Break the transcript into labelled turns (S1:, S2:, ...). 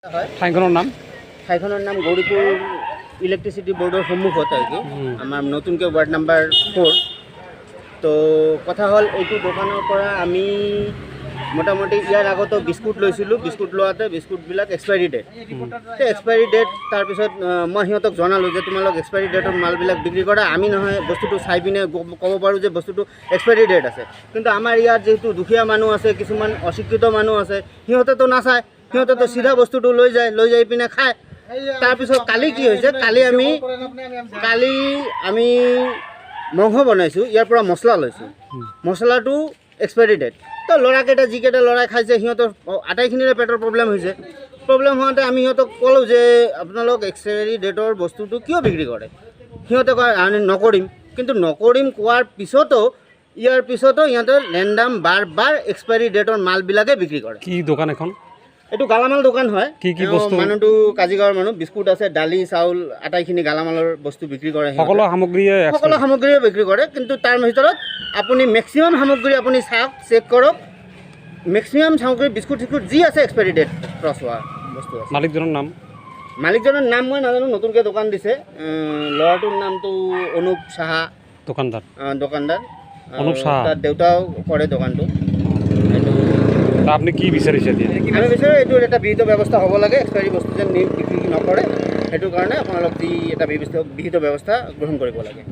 S1: ঠাইখনৰ নাম
S2: গৌৰীপুৰ ইলেক্ট্ৰিচিটি বোৰ্ডৰ সন্মুখত আৰু কি আমাৰ নতুনকৈ ৱাৰ্ড নাম্বাৰ 4। তো কথা হ'ল এইটো দোকানৰ পৰা আমি মোটামুটি ইয়াৰ আগতো বিস্কুট লৈছিলোঁ। বিস্কুট লোৱাতে বিস্কুটবিলাক এক্সপাইৰী ডেট। সেই এক্সপাইৰী ডেট তাৰপিছত মই সিহঁতক জনালোঁ যে তোমালোক এক্সপাইৰী ডেটৰ মালবিলাক বিক্ৰী কৰা। আমি নহয় বস্তুটো চাই পিনে ক'ব পাৰোঁ যে বস্তুটো এক্সপাইৰী ডেট আছে, কিন্তু আমাৰ ইয়াত যিহেতু দুখীয়া মানুহ আছে, কিছুমান অশিক্ষিত মানুহ আছে, সিহঁতেতো নাচায়, সিহঁতেতো চিধা বস্তুটো লৈ যাই পিনে খায়। তাৰপিছত কালি কি হৈছে, কালি আমি মাংস বনাইছোঁ, ইয়াৰ পৰা মছলা লৈছোঁ। মছলাটো এক্সপাইৰী ডেট। তো ল'ৰাকেইটা যিকেইটা ল'ৰাই খাইছে সিহঁতৰ আটাইখিনিৰে পেটৰ প্ৰব্লেম হৈছে। প্ৰব্লেম হোৱাতে আমি সিহঁতক ক'লোঁ যে আপোনালোক এক্সপাইৰী ডেটৰ বস্তুটো কিয় বিক্ৰী কৰে? সিহঁতে কয় আমি নকৰিম। কিন্তু নকৰিম কোৱাৰ পিছতো সিহঁতে ৰেণ্ডাম বাৰ এক্সপাইৰী ডেটৰ মালবিলাকে বিক্ৰী কৰে।
S1: কি দোকান এখন?
S2: এইটো গালামাল দোকান হয়।
S1: কি বস্তু?
S2: মানুহটো কাজিগাঁৱৰ মানুহ। বিস্কুট আছে, দালি, চাউল, আটাইখিনি গালামালৰ বস্তু বিক্ৰী কৰে।
S1: সকলো সামগ্ৰীয়ে
S2: বিক্ৰী কৰে, কিন্তু তাৰ ভিতৰত আপুনি মেক্সিমাম সামগ্ৰী আপুনি চাওক, চেক কৰক। মেক্সিমাম সামগ্ৰী বিস্কুট চিস্কুট যি আছে এক্সপাইৰী ডেট ক্ৰছ হোৱা বস্তু আছে। মালিকজনৰ নাম মই নাজানো, নতুনকৈ দোকান দিছে। ল'ৰাটোৰ নামটো অনুপ সাহা, দোকানদাৰ। অনুপ সাহা, তাৰ দেউতাও কৰে দোকানটো।
S1: আপুনি কি বিচাৰিছে?
S2: আমি বিচাৰোঁ এইটোৰ এটা বিহিত ব্যৱস্থা হ'ব লাগে। এক্সপাইৰী বস্তু যেন বিক্ৰী নকৰে, সেইটো কাৰণে আপোনালোক যি এটা বিহিত ব্যৱস্থা গ্ৰহণ কৰিব লাগে।